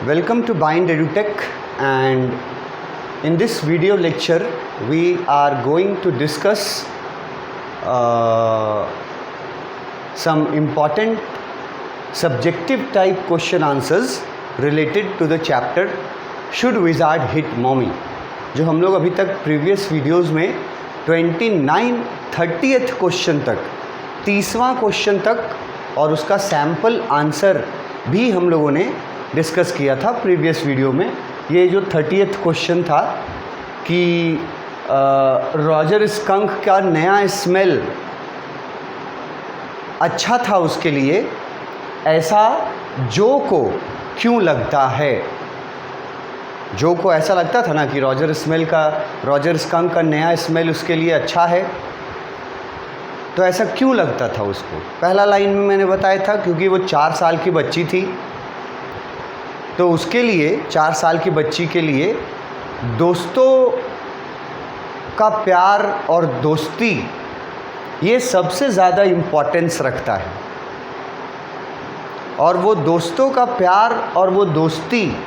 Welcome to Bind EduTech, and in this video lecture we are going to discuss some important subjective type question answers related to the chapter Should Wizard Hit Mommy, जो हम लोग अभी तक previous videos में 30th question तक 30वां question तक और उसका सैम्पल आंसर भी हम लोगों ने डिस्कस किया था प्रीवियस वीडियो में। ये जो 30th क्वेश्चन था कि रॉजर स्कंक का नया स्मेल अच्छा था उसके लिए, ऐसा जो को क्यों लगता है। जो को ऐसा लगता था ना कि रॉजर स्कंक का नया स्मेल उसके लिए अच्छा है, तो ऐसा क्यों लगता था उसको। पहला लाइन में मैंने बताया था क्योंकि वो 4 साल की बच्ची थी, तो उसके लिए 4 साल की बच्ची के लिए दोस्तों का प्यार और दोस्ती ये सबसे ज़्यादा इम्पोर्टेंस रखता है। और वो दोस्तों का प्यार और वो दोस्ती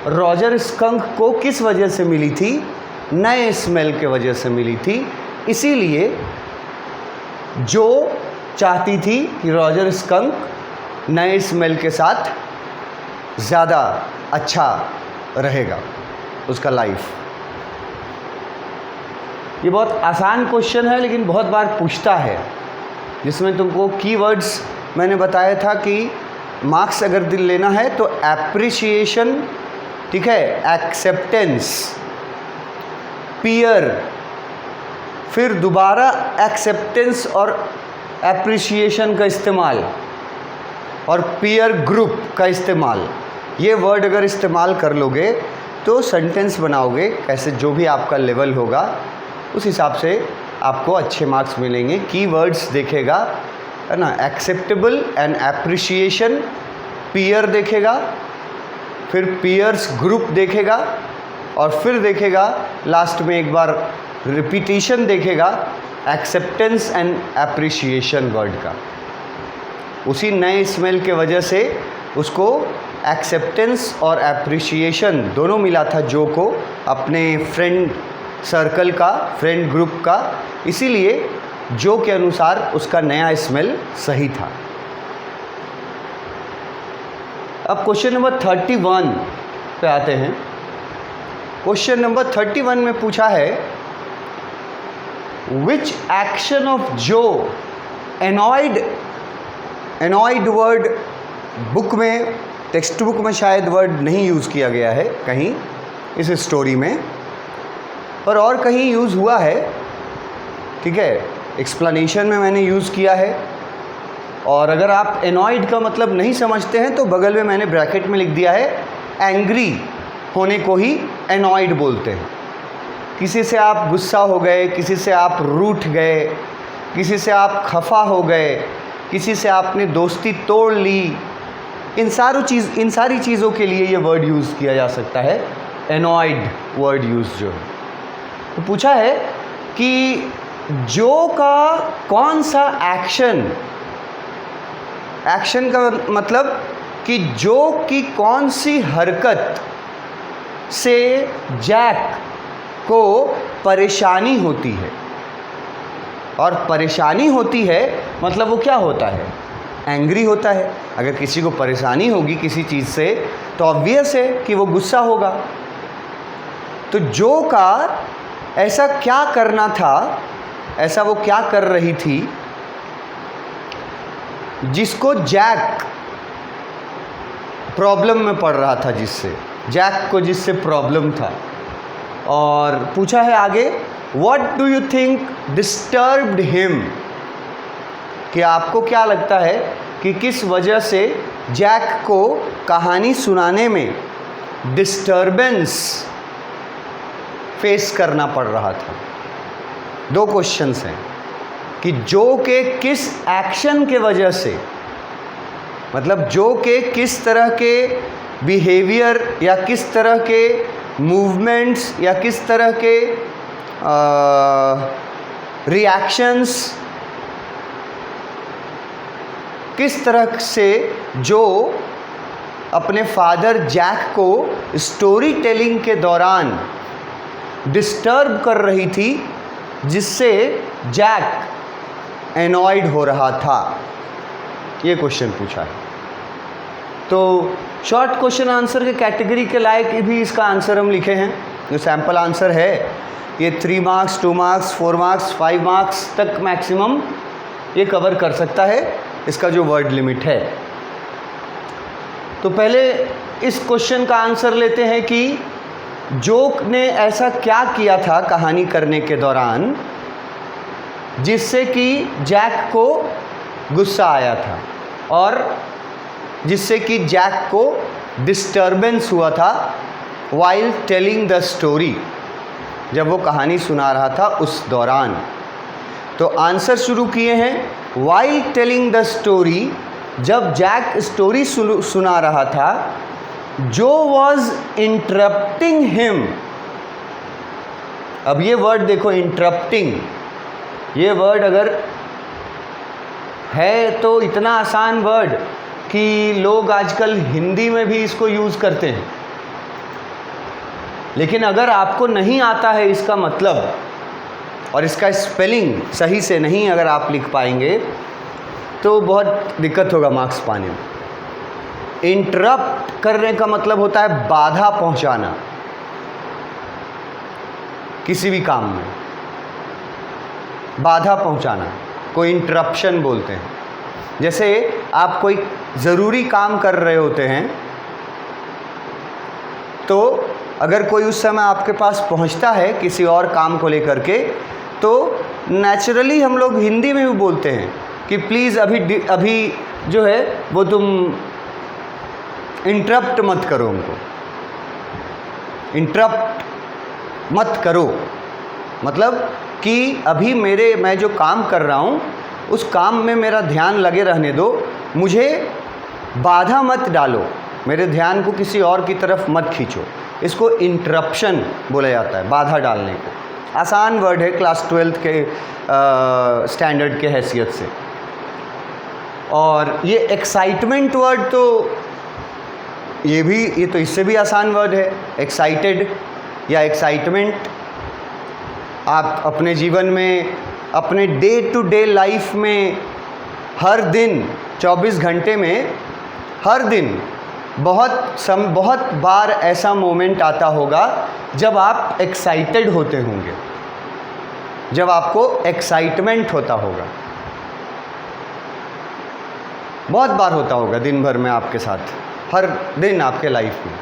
रॉजर स्कंक को किस वजह से मिली थी? नए स्मेल के वजह से मिली थी। इसीलिए जो चाहती थी कि रॉजर स्कंक नए स्मेल के साथ ज़्यादा अच्छा रहेगा उसका लाइफ। ये बहुत आसान क्वेश्चन है लेकिन बहुत बार पूछता है, जिसमें तुमको कीवर्ड्स मैंने बताया था कि मार्क्स अगर लेना है तो एप्रिसिएशन, ठीक है, एक्सेप्टेंस, पीयर, फिर दोबारा एक्सेप्टेंस और एप्रिसिएशन का इस्तेमाल और पीयर ग्रुप का इस्तेमाल। ये वर्ड अगर इस्तेमाल कर लोगे तो सेंटेंस बनाओगे कैसे, जो भी आपका लेवल होगा उस हिसाब से आपको अच्छे मार्क्स मिलेंगे। कीवर्ड्स देखेगा, है ना, एक्सेप्टेबल एंड एप्रिसिएशन, पीयर देखेगा, फिर पीयर्स ग्रुप देखेगा और फिर देखेगा लास्ट में एक बार रिपीटिशन देखेगा एक्सेप्टेंस एंड एप्रिसिएशन वर्ड का। उसी नए स्मेल के वजह से उसको एक्सेप्टेंस और एप्रिसिएशन दोनों मिला था जो को, अपने फ्रेंड सर्कल का, फ्रेंड ग्रुप का। इसीलिए जो के अनुसार उसका नया स्मेल सही था। अब क्वेश्चन नंबर 31 पे आते हैं। क्वेश्चन नंबर 31 में पूछा है विच एक्शन ऑफ जो एनॉयड वर्ड बुक में, टेक्स्ट बुक में शायद वर्ड नहीं यूज़ किया गया है कहीं इस स्टोरी में, पर और कहीं यूज़ हुआ है, ठीक है, एक्सप्लेनेशन में मैंने यूज़ किया है। और अगर आप एनॉयड का मतलब नहीं समझते हैं तो बगल में मैंने ब्रैकेट में लिख दिया है एंग्री होने को ही एनॉयड बोलते हैं। किसी से आप गुस्सा हो गए, किसी से आप रूठ गए, किसी से आप खफा हो गए, किसी से आपने दोस्ती तोड़ ली, इन सारी चीज़ों के लिए ये वर्ड यूज़ किया जा सकता है, एनॉयड वर्ड यूज़ जो है। तो पूछा है कि जो का कौन सा एक्शन का मतलब कि जो की कौन सी हरकत से जैक को परेशानी होती है। और परेशानी होती है मतलब वो क्या होता है? एंग्री होता है। अगर किसी को परेशानी होगी किसी चीज़ से तो ऑब्वियस है कि वो गुस्सा होगा। तो जो का ऐसा क्या करना था, ऐसा वो क्या कर रही थी जिसको जैक प्रॉब्लम में पड़ रहा था, जिससे प्रॉब्लम था। और पूछा है आगे what do you think disturbed him, कि आपको क्या लगता है कि किस वजह से जैक को कहानी सुनाने में डिस्टर्बेंस फेस करना पड़ रहा था। 2 क्वेश्चंस हैं कि जो के किस एक्शन के वजह से, मतलब जो के किस तरह के बिहेवियर या किस तरह के मूवमेंट्स या किस तरह के रिएक्शंस, किस तरह से जो अपने फादर जैक को स्टोरी टेलिंग के दौरान डिस्टर्ब कर रही थी, जिससे जैक एनॉयड हो रहा था? ये क्वेश्चन पूछा है। तो शॉर्ट क्वेश्चन आंसर के कैटेगरी के लायक भी इसका आंसर हम लिखे हैं। जो सैम्पल आंसर है ये 3 मार्क्स, 2 मार्क्स, 4 मार्क्स, 5 मार्क्स तक मैक्सिमम ये कवर कर सकता है, इसका जो वर्ड लिमिट है। तो पहले इस क्वेश्चन का आंसर लेते हैं कि जोक ने ऐसा क्या किया था कहानी करने के दौरान जिससे कि जैक को गुस्सा आया था और जिससे कि जैक को डिस्टर्बेंस हुआ था वाइल टेलिंग द स्टोरी, जब वो कहानी सुना रहा था उस दौरान। तो आंसर शुरू किए हैं वाइल टेलिंग द स्टोरी, जब जैक स्टोरी सुना रहा था, जो वॉज इंटरप्टिंग हिम। अब ये वर्ड देखो, इंटरप्टिंग, ये वर्ड अगर है तो इतना आसान वर्ड कि लोग आजकल हिंदी में भी इसको यूज़ करते हैं, लेकिन अगर आपको नहीं आता है इसका मतलब और इसका स्पेलिंग सही से नहीं अगर आप लिख पाएंगे तो बहुत दिक्कत होगा मार्क्स पाने में। इंटरप्ट करने का मतलब होता है बाधा पहुंचाना किसी भी काम में, बाधा पहुंचाना को इंटरप्शन बोलते हैं। जैसे आप कोई ज़रूरी काम कर रहे होते हैं तो अगर कोई उस समय आपके पास पहुंचता है किसी और काम को लेकर के, तो नेचुरली हम लोग हिंदी में भी बोलते हैं कि प्लीज़ अभी जो है वो तुम इंटरप्ट मत करो, उनको इंटरप्ट मत करो, मतलब कि अभी मैं जो काम कर रहा हूँ उस काम में मेरा ध्यान लगे रहने दो, मुझे बाधा मत डालो, मेरे ध्यान को किसी और की तरफ मत खींचो। इसको इंटरप्शन बोला जाता है, बाधा डालने को। आसान वर्ड है क्लास 12th के स्टैंडर्ड के हैसियत से। और ये एक्साइटमेंट वर्ड तो ये तो इससे भी आसान वर्ड है, एक्साइटेड या एक्साइटमेंट। आप अपने जीवन में, अपने डे टू डे लाइफ में हर दिन 24 घंटे में हर दिन बहुत बार ऐसा मोमेंट आता होगा जब आप एक्साइटेड होते होंगे, जब आपको एक्साइटमेंट होता होगा। बहुत बार होता होगा दिन भर में आपके साथ, हर दिन आपके लाइफ में।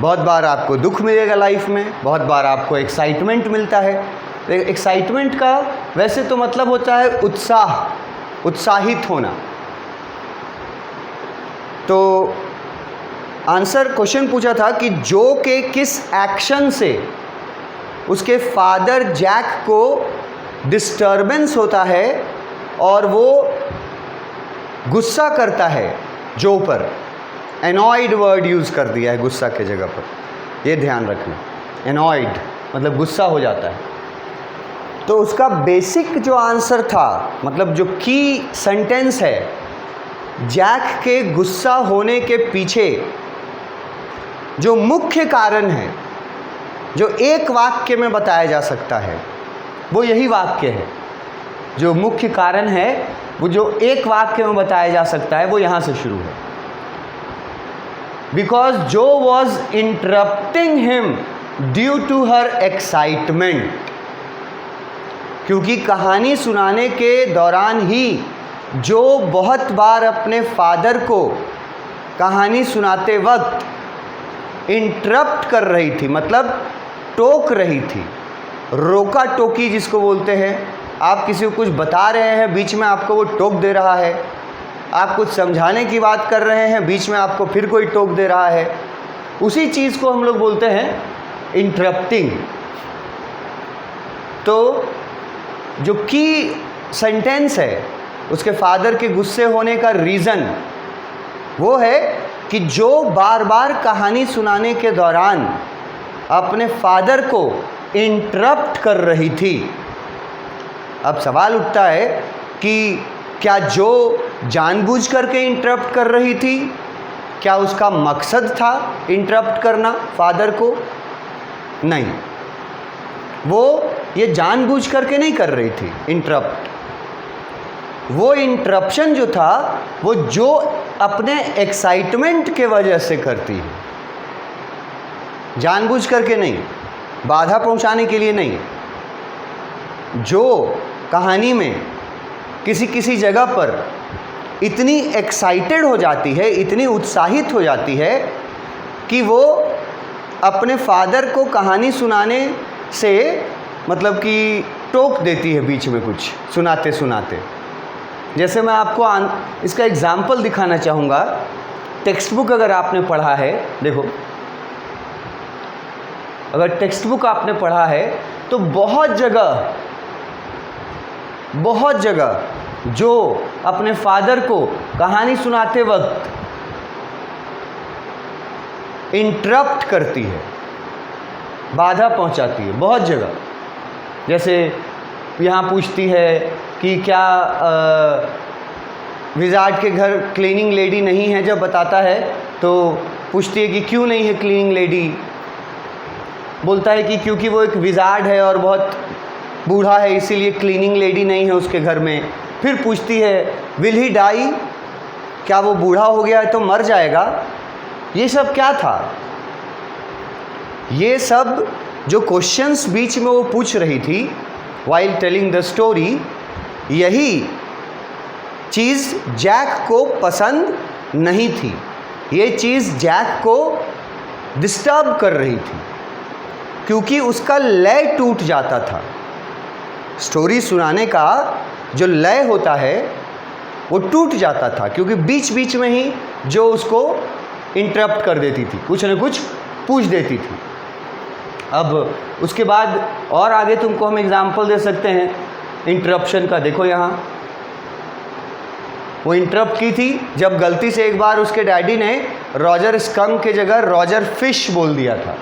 बहुत बार आपको दुख मिलेगा लाइफ में, बहुत बार आपको एक्साइटमेंट मिलता है। एक्साइटमेंट का वैसे तो मतलब होता है उत्साह, उत्साहित होना। तो आंसर क्वेश्चन पूछा था कि जो के किस एक्शन से उसके फादर जैक को डिस्टर्बेंस होता है और वो गुस्सा करता है जो पर। एनॉयड वर्ड यूज़ कर दिया है गुस्सा के जगह पर, ये ध्यान रखना। एनॉयड मतलब गुस्सा हो जाता है। तो उसका बेसिक जो आंसर था, मतलब जो की सेंटेंस है, जैक के गुस्सा होने के पीछे जो मुख्य कारण है, जो एक वाक्य में बताया जा सकता है, वो यही वाक्य है। जो मुख्य कारण है वो जो एक वाक्य में बताया जा सकता है वो यहाँ से शुरू है। Because Jo was interrupting him due to her excitement, क्योंकि कहानी सुनाने के दौरान ही जो बहुत बार अपने फादर को कहानी सुनाते वक्त इंटरप्ट कर रही थी, मतलब टोक रही थी, रोका टोकी जिसको बोलते हैं। आप किसी को कुछ बता रहे हैं, बीच में आपको वो टोक दे रहा है। आप कुछ समझाने की बात कर रहे हैं, बीच में आपको फिर कोई टोक दे रहा है। उसी चीज़ को हम लोग बोलते हैं इंटरप्टिंग। तो जो की सेंटेंस है उसके फादर के गुस्से होने का रीज़न वो है कि जो बार बार कहानी सुनाने के दौरान अपने फादर को इंटरप्ट कर रही थी। अब सवाल उठता है कि क्या जो जानबूझ करके इंटरप्ट कर रही थी क्या उसका मकसद था इंटरप्ट करना फादर को? नहीं, वो ये जानबूझ करके नहीं कर रही थी इंटरप्ट। वो इंटरप्शन जो था वो जो अपने एक्साइटमेंट के वजह से करती है, जानबूझ करके नहीं, बाधा पहुंचाने के लिए नहीं। जो कहानी में किसी किसी जगह पर इतनी एक्साइटेड हो जाती है, इतनी उत्साहित हो जाती है कि वो अपने फादर को कहानी सुनाने से मतलब कि टोक देती है बीच में कुछ सुनाते सुनाते। जैसे मैं आपको इसका एग्जाम्पल दिखाना चाहूँगा। टेक्स्ट बुक अगर आपने पढ़ा है, देखो, अगर टेक्स्ट बुक आपने पढ़ा है तो बहुत जगह जो अपने फादर को कहानी सुनाते वक्त इंटरप्ट करती है, बाधा पहुंचाती है, बहुत जगह। जैसे यहाँ पूछती है कि क्या विजार्ड के घर क्लीनिंग लेडी नहीं है, जब बताता है तो पूछती है कि क्यों नहीं है क्लीनिंग लेडी। बोलता है कि क्योंकि वो एक विजार्ड है और बहुत बूढ़ा है, इसीलिए क्लीनिंग लेडी नहीं है उसके घर में। फिर पूछती है विल ही डाई, क्या वो बूढ़ा हो गया है तो मर जाएगा। ये सब क्या था? ये सब जो क्वेश्चंस बीच में वो पूछ रही थी वाइल टेलिंग द स्टोरी, यही चीज़ जैक को पसंद नहीं थी। ये चीज़ जैक को डिस्टर्ब कर रही थी क्योंकि उसका लय टूट जाता था। स्टोरी सुनाने का जो लय होता है वो टूट जाता था क्योंकि बीच बीच में ही जो उसको इंटरप्ट कर देती थी, कुछ न कुछ पूछ देती थी। अब उसके बाद और आगे तुमको हम एग्जाम्पल दे सकते हैं इंटरप्शन का। देखो यहाँ वो इंटरप्ट की थी जब गलती से एक बार उसके डैडी ने रॉजर स्कंक के जगह रॉजर फिश बोल दिया था।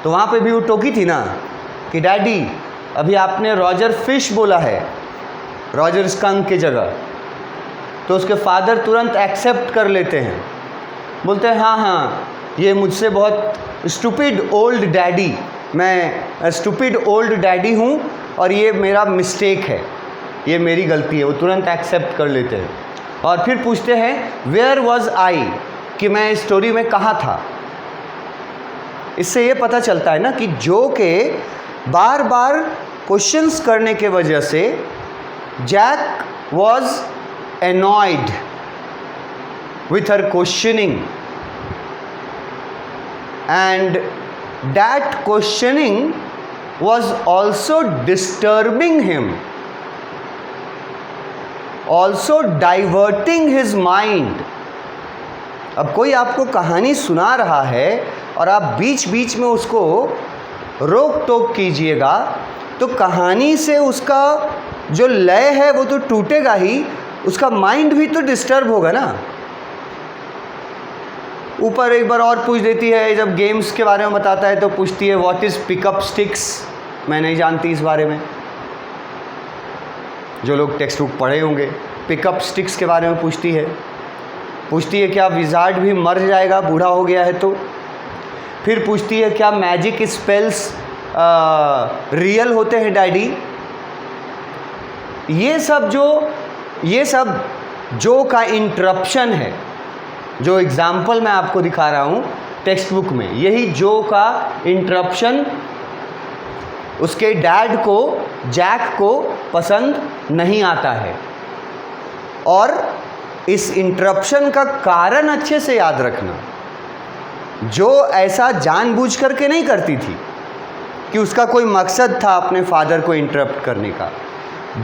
तो वहाँ पे भी वो टोकी थी ना कि डैडी अभी आपने रॉजर फिश बोला है रॉजर स्कंक के जगह। तो उसके फादर तुरंत एक्सेप्ट कर लेते हैं, बोलते हैं हाँ ये मुझसे बहुत स्टूपिड ओल्ड डैडी, मैं स्टूपिड ओल्ड डैडी हूँ और ये मेरा मिस्टेक है, ये मेरी गलती है। वो तुरंत एक्सेप्ट कर लेते हैं और फिर पूछते हैं वेयर वॉज आई, कि मैं इस स्टोरी में कहाँ था। इससे ये पता चलता है ना कि जो के बार बार क्वेश्चंस करने के वजह से Jack was annoyed with her questioning, and that questioning was also disturbing him, also diverting his mind. अब कोई आपको कहानी सुना रहा है और आप बीच बीच में उसको रोक टोक कीजिएगा तो कहानी से उसका जो लय है वो तो टूटेगा ही, उसका माइंड भी तो डिस्टर्ब होगा ना। ऊपर एक बार और पूछ देती है, जब गेम्स के बारे में बताता है तो पूछती है व्हाट इज़ पिकअप स्टिक्स। मैं नहीं जानती इस बारे में, जो लोग टेक्स्ट बुक पढ़े होंगे। पिकअप स्टिक्स के बारे में पूछती है क्या विजार्ड भी मर जाएगा बूढ़ा हो गया है तो। फिर पूछती है क्या मैजिक स्पेल्स रियल होते हैं डैडी। ये सब जो का इंटरप्शन है, जो एग्जाम्पल मैं आपको दिखा रहा हूँ टेक्स्ट बुक में, यही जो का इंटरप्शन उसके डैड को, जैक को पसंद नहीं आता है। और इस इंटरप्शन का कारण अच्छे से याद रखना, जो ऐसा जानबूझ करके नहीं करती थी कि उसका कोई मकसद था अपने फादर को इंटरप्ट करने का।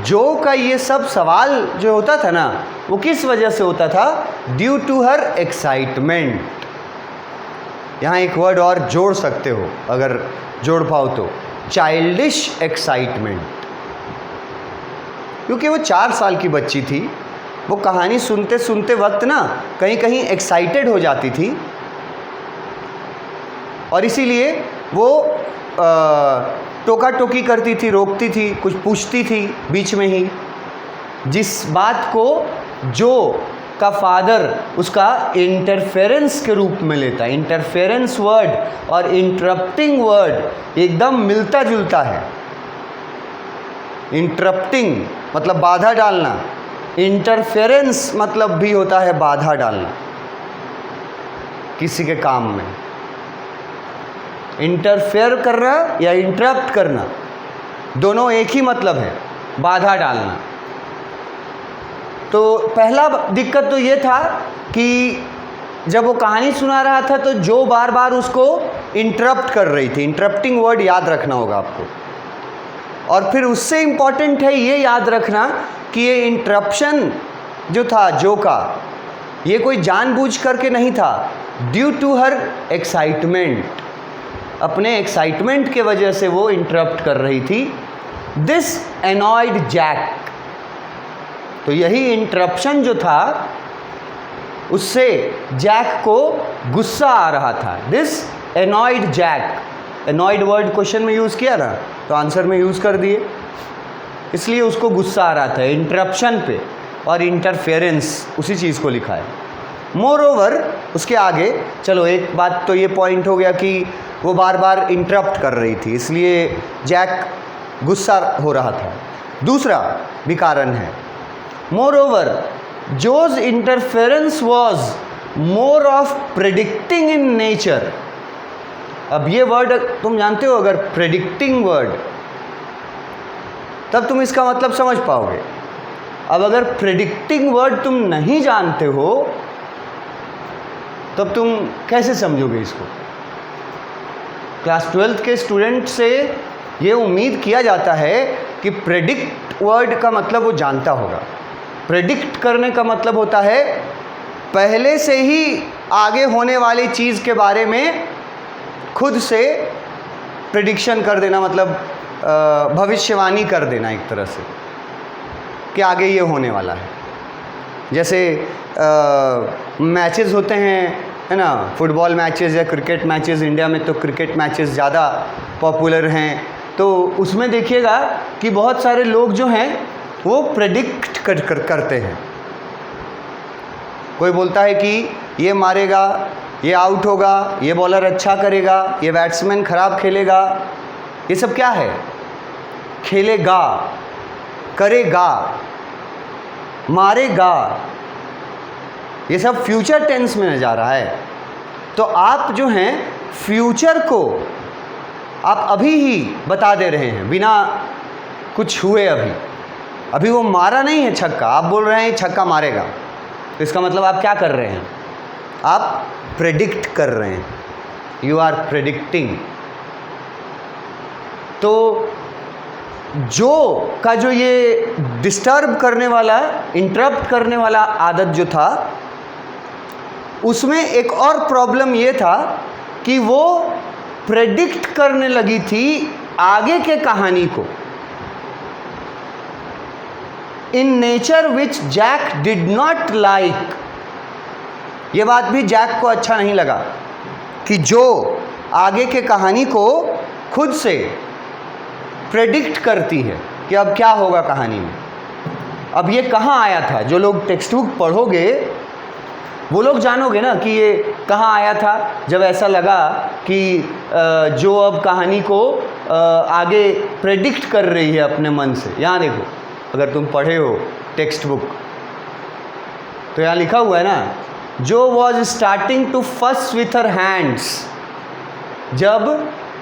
जो का ये सब सवाल जो होता था ना, वो किस वजह से होता था? Due to her excitement. यहाँ एक वर्ड और जोड़ सकते हो अगर जोड़ पाओ तो, चाइल्डिश एक्साइटमेंट। क्योंकि वो 4 साल की बच्ची थी, वो कहानी सुनते सुनते वक्त ना कहीं कहीं एक्साइटेड हो जाती थी और इसीलिए वो टोका टोकी करती थी, रोकती थी, कुछ पूछती थी बीच में ही, जिस बात को जो का फादर उसका इंटरफेरेंस के रूप में लेता है। इंटरफेरेंस वर्ड और इंटरप्टिंग वर्ड एकदम मिलता जुलता है। इंटरप्टिंग मतलब बाधा डालना, इंटरफेरेंस मतलब भी होता है बाधा डालना किसी के काम में। इंटरफेयर करना या इंटरप्ट करना दोनों एक ही मतलब है, बाधा डालना। तो पहला दिक्कत तो ये था कि जब वो कहानी सुना रहा था तो जो बार बार उसको इंटरप्ट कर रही थी। इंटरप्टिंग वर्ड याद रखना होगा आपको। और फिर उससे इम्पॉर्टेंट है ये याद रखना कि ये इंटरप्शन जो था जो का, ये कोई जानबूझ करके नहीं था, ड्यू टू हर एक्साइटमेंट, अपने एक्साइटमेंट के वजह से वो इंटरप्ट कर रही थी। This annoyed Jack. तो यही इंटरप्शन जो था उससे जैक को गुस्सा आ रहा था। This annoyed Jack. Annoyed word question में यूज़ किया ना, तो आंसर में यूज़ कर दिए, इसलिए उसको गुस्सा आ रहा था इंटरप्शन पे। और इंटरफेरेंस उसी चीज़ को लिखा है। मोर ओवर उसके आगे, चलो एक बात तो ये पॉइंट हो गया कि वो बार बार इंटरप्ट कर रही थी, इसलिए जैक गुस्सा हो रहा था। दूसरा भी कारण है, moreover those interference was more of predicting in nature. अब ये वर्ड तुम जानते हो, अगर प्रेडिक्टिंग वर्ड, तब तुम इसका मतलब समझ पाओगे। अब अगर प्रेडिक्टिंग वर्ड तुम नहीं जानते हो तब तुम कैसे समझोगे इसको। क्लास 12th के स्टूडेंट से ये उम्मीद किया जाता है कि प्रेडिक्ट वर्ड का मतलब वो जानता होगा। प्रेडिक्ट करने का मतलब होता है पहले से ही आगे होने वाली चीज़ के बारे में खुद से प्रेडिक्शन कर देना, मतलब भविष्यवाणी कर देना एक तरह से कि आगे ये होने वाला है। जैसे मैचेस होते हैं, है ना, फुटबॉल मैचेस या क्रिकेट मैचेस। इंडिया में तो क्रिकेट मैचेस ज़्यादा पॉपुलर हैं, तो उसमें देखिएगा कि बहुत सारे लोग जो हैं वो प्रेडिक्ट करते हैं। कोई बोलता है कि ये मारेगा, ये आउट होगा, ये बॉलर अच्छा करेगा, ये बैट्समैन खराब खेलेगा। ये सब क्या है? खेलेगा, करेगा, मारेगा, ये सब फ्यूचर टेंस में जा रहा है। तो आप जो हैं फ्यूचर को आप अभी ही बता दे रहे हैं बिना कुछ हुए। अभी वो मारा नहीं है छक्का, आप बोल रहे हैं छक्का मारेगा, तो इसका मतलब आप क्या कर रहे हैं? आप प्रेडिक्ट कर रहे हैं। You are predicting. तो जो का जो ये डिस्टर्ब करने वाला, इंटरप्ट करने वाला आदत जो था, उसमें एक और प्रॉब्लम ये था कि वो प्रेडिक्ट करने लगी थी आगे के कहानी को in nature which Jack did not like. ये बात भी जैक को अच्छा नहीं लगा कि जो आगे के कहानी को खुद से प्रेडिक्ट करती है कि अब क्या होगा कहानी में। अब ये कहाँ आया था? जो लोग टेक्स्ट बुक पढ़ोगे वो लोग जानोगे ना कि ये कहाँ आया था, जब ऐसा लगा कि जो अब कहानी को आगे प्रेडिक्ट कर रही है अपने मन से। यहाँ देखो, अगर तुम पढ़े हो टेक्स्ट बुक तो यहाँ लिखा हुआ है ना, जो वॉज स्टार्टिंग टू फस विथ हर हैंड्स। जब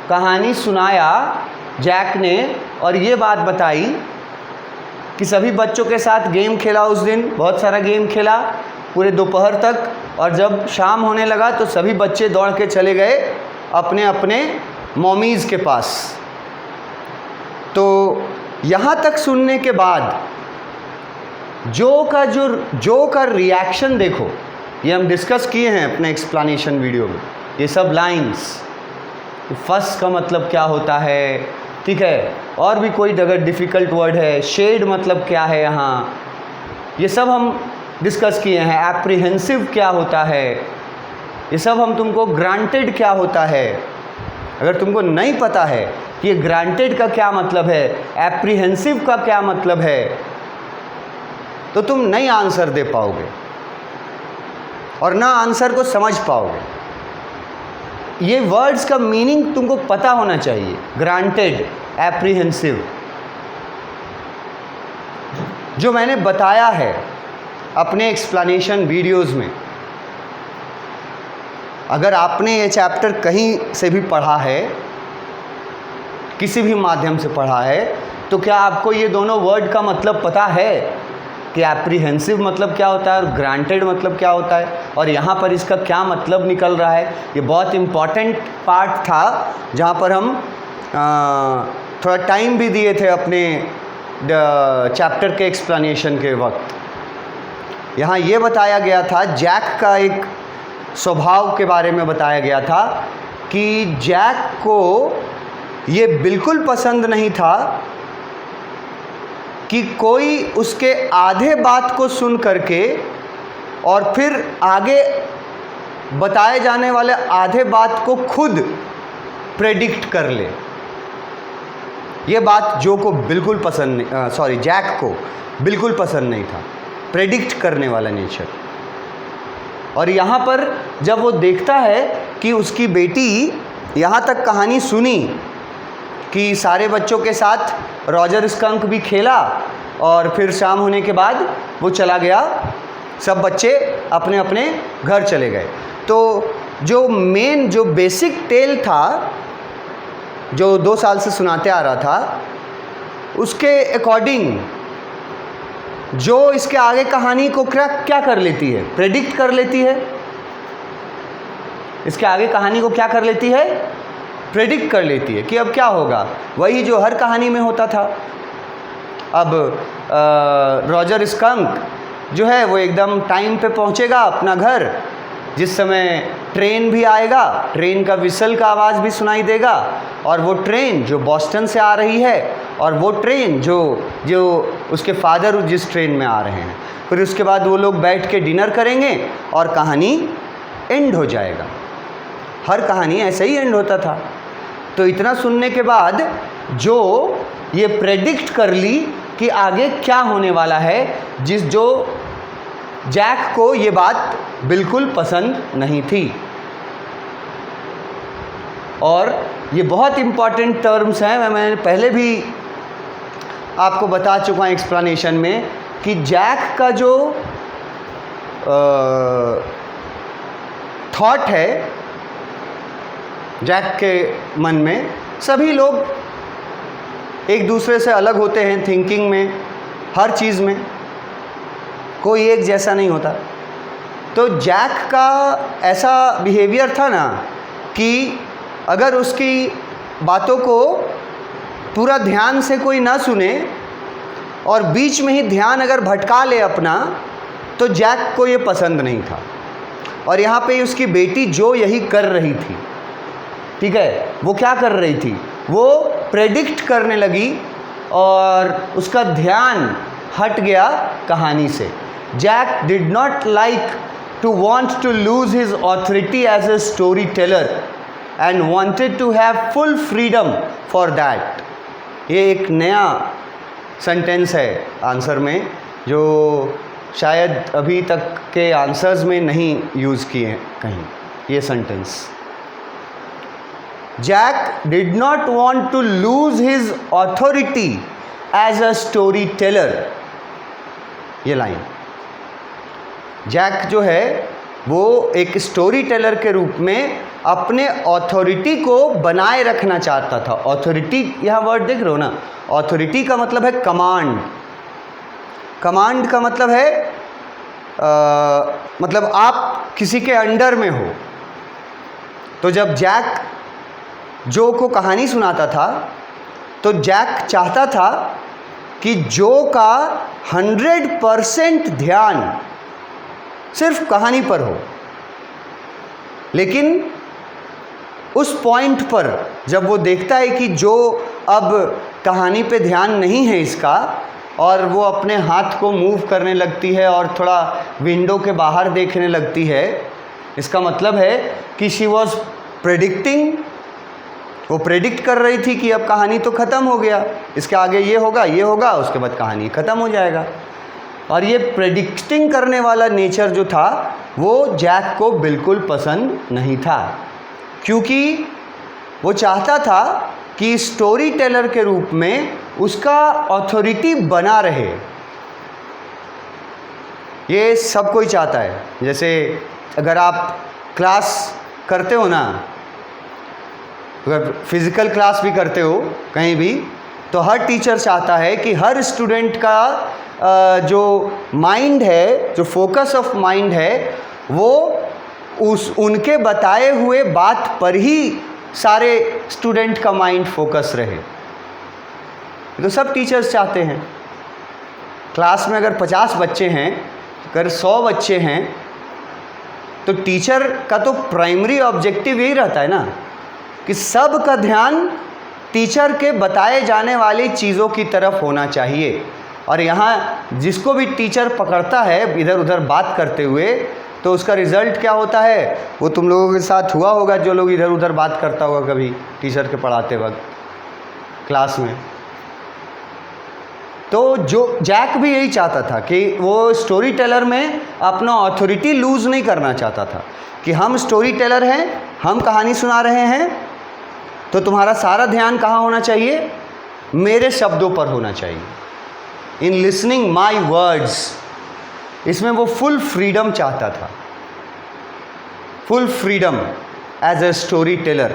कहानी सुनाया जैक ने और ये बात बताई कि सभी बच्चों के साथ गेम खेला, उस दिन बहुत सारा गेम खेला पूरे दोपहर तक, और जब शाम होने लगा तो सभी बच्चे दौड़ के चले गए अपने अपने मॉमीज़ के पास। तो यहाँ तक सुनने के बाद जो का रिएक्शन देखो, ये हम डिस्कस किए हैं अपने एक्सप्लेनेशन वीडियो में। ये सब लाइंस, फर्स्ट का मतलब क्या होता है, ठीक है, और भी कोई अगर डिफ़िकल्ट वर्ड है, शेड मतलब क्या है यहाँ, ये सब हम डिस्कस किए हैं। एप्रीहेंसिव क्या होता है, ये सब हम तुमको ग्रांटेड क्या होता है। अगर तुमको नहीं पता है कि ये ग्रांटेड का क्या मतलब है, एप्रीहेंसिव का क्या मतलब है, तो तुम नहीं आंसर दे पाओगे। और ना आंसर को समझ पाओगे। ये वर्ड्स का मीनिंग तुमको पता होना चाहिए। ग्रांटेड, एप्रीहेंसिव, जो मैंने बताया है अपने एक्सप्लेनेशन वीडियोस में, अगर आपने ये चैप्टर कहीं से भी पढ़ा है, किसी भी माध्यम से पढ़ा है, तो क्या आपको ये दोनों वर्ड का मतलब पता है कि एप्रीहेंसिव मतलब क्या होता है और ग्रांटेड मतलब क्या होता है, और यहाँ पर इसका क्या मतलब निकल रहा है। ये बहुत इम्पॉर्टेंट पार्ट था जहाँ पर हम थोड़ा टाइम भी दिए थे अपने चैप्टर के एक्सप्लेनेशन के वक्त। यहाँ ये बताया गया था, जैक का एक स्वभाव के बारे में बताया गया था कि जैक को ये बिल्कुल पसंद नहीं था कि कोई उसके आधे बात को सुन करके और फिर आगे बताए जाने वाले आधे बात को खुद प्रेडिक्ट कर ले। ये बात जो को बिल्कुल पसंद नहीं, जैक को बिल्कुल पसंद नहीं था, प्रेडिक्ट करने वाला नेचर। और यहाँ पर जब वो देखता है कि उसकी बेटी यहाँ तक कहानी सुनी कि सारे बच्चों के साथ रॉजर स्कंक भी खेला और फिर शाम होने के बाद वो चला गया, सब बच्चे अपने अपने घर चले गए, तो जो बेसिक टेल था जो 2 साल से सुनाते आ रहा था, उसके अकॉर्डिंग जो इसके आगे कहानी को क्या कर लेती है, प्रेडिक्ट कर लेती है। इसके आगे कहानी को क्या कर लेती है, प्रेडिक्ट कर लेती है कि अब क्या होगा, वही जो हर कहानी में होता था। अब रॉजर स्कंक जो है वो एकदम टाइम पे पहुंचेगा अपना घर, जिस समय ट्रेन भी आएगा, ट्रेन का विसल का आवाज़ भी सुनाई देगा, और वो ट्रेन जो बॉस्टन से आ रही है, और वो ट्रेन जो उसके फादर जिस ट्रेन में आ रहे हैं, फिर उसके बाद वो लोग बैठ के डिनर करेंगे और कहानी एंड हो जाएगा। हर कहानी ऐसे ही एंड होता था। तो इतना सुनने के बाद जो ये प्रेडिक्ट कर ली कि आगे क्या होने वाला है, जो जैक को ये बात बिल्कुल पसंद नहीं थी। और ये बहुत इम्पॉर्टेंट टर्म्स हैं, मैंने पहले भी आपको बता चुका हूँ एक्सप्लेनेशन में कि जैक का जो थॉट है जैक के मन में, सभी लोग एक दूसरे से अलग होते हैं थिंकिंग में, हर चीज़ में कोई एक जैसा नहीं होता। तो जैक का ऐसा बिहेवियर था ना कि अगर उसकी बातों को पूरा ध्यान से कोई ना सुने और बीच में ही ध्यान अगर भटका ले अपना, तो जैक को ये पसंद नहीं था। और यहाँ पे उसकी बेटी जो यही कर रही थी, ठीक है, वो क्या कर रही थी, वो प्रेडिक्ट करने लगी और उसका ध्यान हट गया कहानी से। Jack did not like to want to lose his authority as a story teller and wanted to have full freedom for that. ये एक नया सेंटेंस है आंसर में, जो शायद अभी तक के आंसर्स में नहीं यूज़ किए कहीं। ये sentence, Jack did not want to lose his authority as a story Taylor. ये लाइन, जैक जो है वो एक स्टोरी टेलर के रूप में अपने ऑथोरिटी को बनाए रखना चाहता था। ऑथोरिटी, यहाँ वर्ड देख रहे हो ना, ऑथोरिटी का मतलब है कमांड। कमांड का मतलब है मतलब आप किसी के अंडर में हो। तो जब जैक जो को कहानी सुनाता था, तो जैक चाहता था कि जो का 100% ध्यान सिर्फ कहानी पर हो। लेकिन उस पॉइंट पर जब वो देखता है कि जो अब कहानी पे ध्यान नहीं है इसका, और वो अपने हाथ को मूव करने लगती है और थोड़ा विंडो के बाहर देखने लगती है, इसका मतलब है कि शी वॉज प्रेडिक्टिंग। वो प्रेडिक्ट कर रही थी कि अब कहानी तो ख़त्म हो गया, इसके आगे ये होगा, उसके बाद कहानी ख़त्म हो जाएगा। और ये प्रेडिक्टिंग करने वाला नेचर जो था वो जैक को बिल्कुल पसंद नहीं था, क्योंकि वो चाहता था कि स्टोरी टेलर के रूप में उसका ऑथोरिटी बना रहे। ये सब कोई चाहता है। जैसे अगर आप क्लास करते हो ना, अगर फिज़िकल क्लास भी करते हो कहीं भी, तो हर टीचर चाहता है कि हर स्टूडेंट का जो माइंड है, जो फोकस ऑफ माइंड है, वो उनके बताए हुए बात पर ही सारे स्टूडेंट का माइंड फोकस रहे। तो सब टीचर्स चाहते हैं। क्लास में अगर 50 बच्चे हैं, अगर 100 बच्चे हैं, तो टीचर का तो प्राइमरी ऑब्जेक्टिव यही रहता है ना कि सब का ध्यान टीचर के बताए जाने वाली चीज़ों की तरफ होना चाहिए। और यहाँ जिसको भी टीचर पकड़ता है इधर उधर बात करते हुए, तो उसका रिज़ल्ट क्या होता है, वो तुम लोगों के साथ हुआ होगा, जो लोग इधर उधर बात करता होगा कभी टीचर के पढ़ाते वक्त क्लास में। तो जो जैक भी यही चाहता था कि वो स्टोरी टेलर में अपना ऑथोरिटी लूज़ नहीं करना चाहता था, कि हम स्टोरी टेलर हैं, हम कहानी सुना रहे हैं, तो तुम्हारा सारा ध्यान कहाँ होना चाहिए, मेरे शब्दों पर होना चाहिए, इन लिसनिंग माई वर्ड्स। इसमें वो फुल फ्रीडम चाहता था, full freedom as a story teller,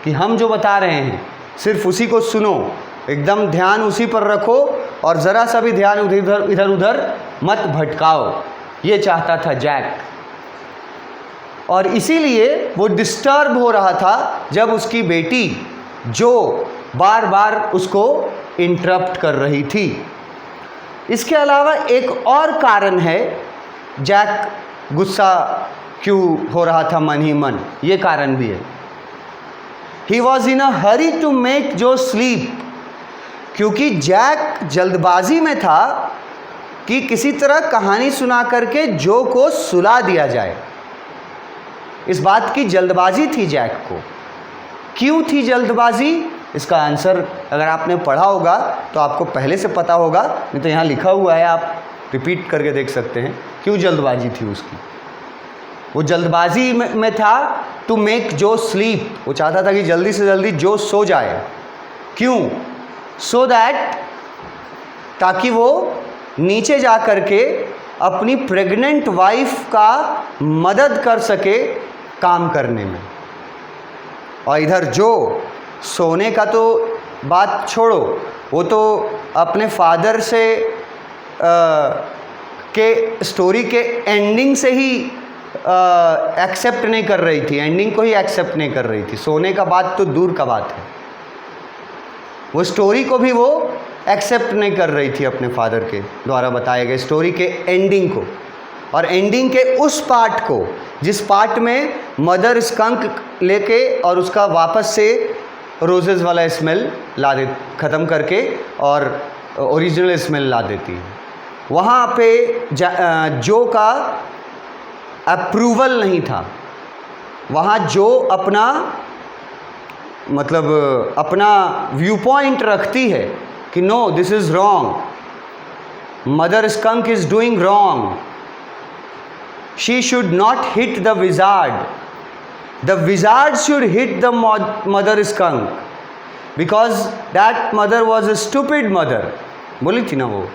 कि हम जो बता रहे हैं सिर्फ उसी को सुनो, एकदम ध्यान उसी पर रखो और ज़रा सा भी ध्यान इधर उधर मत भटकाओ। ये चाहता था जैक। और इसीलिए वो डिस्टर्ब हो रहा था जब उसकी बेटी जो बार बार उसको इंटरप्ट कर रही थी। इसके अलावा एक और कारण है जैक गुस्सा क्यों हो रहा था मन ही मन, ये कारण भी है। He was in a hurry to make Jo sleep, क्योंकि जैक जल्दबाजी में था कि किसी तरह कहानी सुना करके जो को सुला दिया जाए। इस बात की जल्दबाजी थी जैक को। क्यों थी जल्दबाजी? इसका आंसर अगर आपने पढ़ा होगा तो आपको पहले से पता होगा, नहीं तो यहाँ लिखा हुआ है, आप रिपीट करके देख सकते हैं क्यों जल्दबाजी थी उसकी। वो जल्दबाजी में था टू मेक जो स्लीप, वो चाहता था कि जल्दी से जल्दी जो सो जाए। क्यों? सो दैट, ताकि वो नीचे जा कर के अपनी प्रेग्नेंट वाइफ का मदद कर सके काम करने में। और इधर जो सोने का तो बात छोड़ो, वो तो अपने फादर से के स्टोरी के एंडिंग से ही एक्सेप्ट नहीं कर रही थी, एंडिंग को ही एक्सेप्ट नहीं कर रही थी। सोने का बात तो दूर का बात है, वो स्टोरी को भी वो एक्सेप्ट नहीं कर रही थी अपने फादर के द्वारा बताए गए स्टोरी के एंडिंग को। और एंडिंग के उस पार्ट को जिस पार्ट में मदर स्कंक लेके और उसका वापस से रोजेज़ वाला स्मेल ला दे, ख़त्म करके और ओरिजिनल स्मेल ला देती है, वहाँ पे जो का अप्रूवल नहीं था। वहाँ जो अपना मतलब अपना व्यू पॉइंट रखती है कि no this is wrong, mother skunk is doing wrong, she should not hit the wizard, the wizard should hit the mother skunk because that mother was a stupid mother. बोली थी ना वो,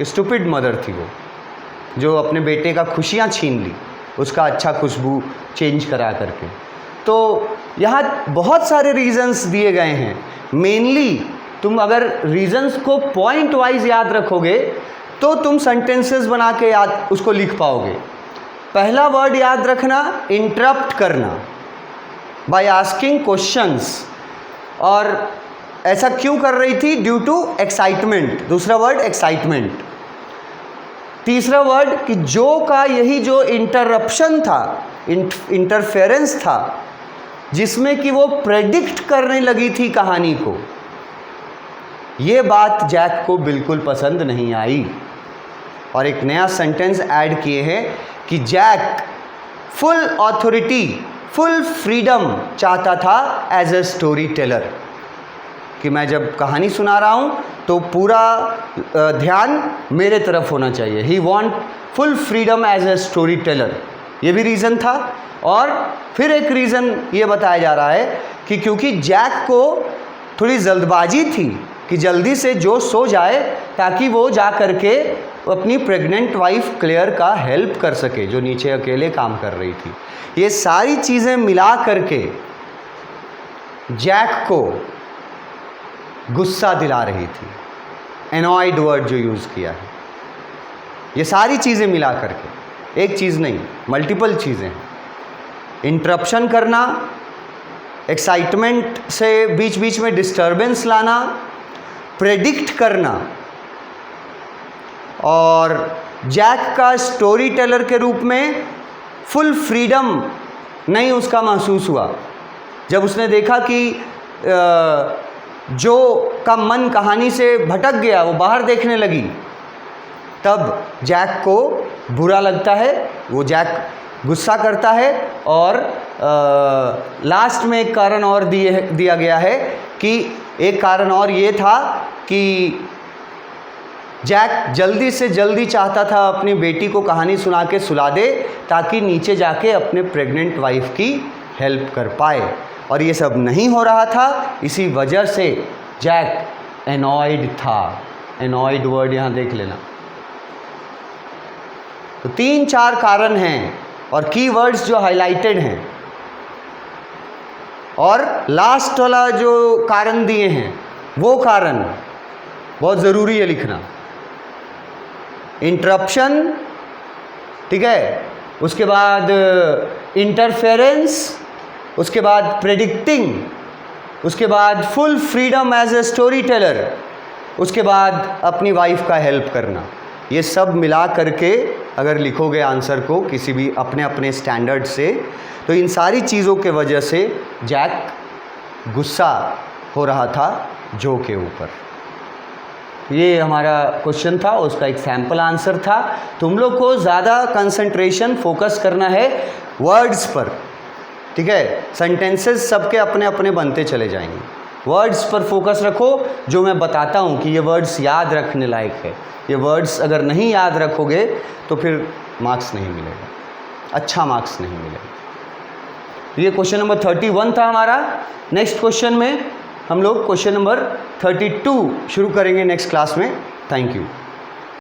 stupid mother थी वो, जो अपने बेटे का खुशियाँ छीन ली, उसका अच्छा खुशबू चेंज करा करके। तो यहाँ बहुत सारे रीजंस दिए गए हैं। मेनली तुम अगर रीजंस को पॉइंट वाइज याद रखोगे तो तुम सेंटेंसेस बना के याद उसको लिख पाओगे। पहला वर्ड याद रखना, इंटरप्ट करना बाय आस्किंग क्वेश्चंस, और ऐसा क्यों कर रही थी? Due to excitement. दूसरा वर्ड एक्साइटमेंट। तीसरा वर्ड कि जो का यही जो इंटरप्शन था, इंटरफेरेंस था, जिसमें कि वो प्रेडिक्ट करने लगी थी कहानी को, ये बात जैक को बिल्कुल पसंद नहीं आई। और एक नया सेंटेंस ऐड किए हैं कि Jack full authority, full freedom चाहता था एज ए स्टोरी टेलर, कि मैं जब कहानी सुना रहा हूँ तो पूरा ध्यान मेरे तरफ होना चाहिए। He want full freedom as a story teller. ये भी रीज़न था। और फिर एक रीज़न ये बताया जा रहा है कि क्योंकि जैक को थोड़ी जल्दबाजी थी कि जल्दी से जो सो जाए ताकि वो जा करके अपनी प्रेग्नेंट वाइफ क्लेयर का हेल्प कर सके जो नीचे अकेले काम कर रही थी। ये सारी चीज़ें मिला करके जैक को गुस्सा दिला रही थी। एनॉयड वर्ड जो यूज़ किया है, ये सारी चीज़ें मिला करके, एक चीज़ नहीं, मल्टीपल चीज़ें हैं। इंटरप्शन करना, एक्साइटमेंट से बीच बीच में डिस्टर्बेंस लाना, प्रेडिक्ट करना, और जैक का स्टोरी टेलर के रूप में फुल फ्रीडम नहीं उसका महसूस हुआ। जब उसने देखा कि जो का मन कहानी से भटक गया, वो बाहर देखने लगी, तब जैक को बुरा लगता है, वो जैक गुस्सा करता है। और लास्ट में एक कारण और दिया गया है कि एक कारण और ये था कि जैक जल्दी से जल्दी चाहता था अपनी बेटी को कहानी सुना के सुला दे ताकि नीचे जाके अपने प्रेग्नेंट वाइफ की हेल्प कर पाए, और ये सब नहीं हो रहा था। इसी वजह से जैक एनॉयड था। एनॉयड वर्ड यहाँ देख लेना। तो 3-4 कारण हैं और कीवर्ड्स जो हाइलाइटेड हैं, और लास्ट वाला जो कारण दिए हैं वो कारण बहुत ज़रूरी है लिखना। इंटरप्शन, ठीक है, उसके बाद इंटरफेरेंस, उसके बाद प्रेडिक्टिंग, उसके बाद full freedom as a story teller, उसके बाद अपनी वाइफ का हेल्प करना। ये सब मिला करके अगर लिखोगे आंसर को किसी भी अपने अपने स्टैंडर्ड से, तो इन सारी चीज़ों के वजह से जैक गुस्सा हो रहा था जो के ऊपर। ये हमारा क्वेश्चन था, उसका एक सैम्पल आंसर था। तुम लोग को ज़्यादा कंसंट्रेशन फोकस करना है वर्ड्स पर, ठीक है। सेंटेंसेस सबके अपने अपने बनते चले जाएंगे, वर्ड्स पर फोकस रखो। जो मैं बताता हूँ कि ये वर्ड्स याद रखने लायक है, ये वर्ड्स अगर नहीं याद रखोगे तो फिर मार्क्स नहीं मिलेगा, अच्छा मार्क्स नहीं मिलेगा। ये क्वेश्चन नंबर 31 था हमारा। नेक्स्ट क्वेश्चन में हम लोग क्वेश्चन नंबर 32 शुरू करेंगे नेक्स्ट क्लास में। Thank you.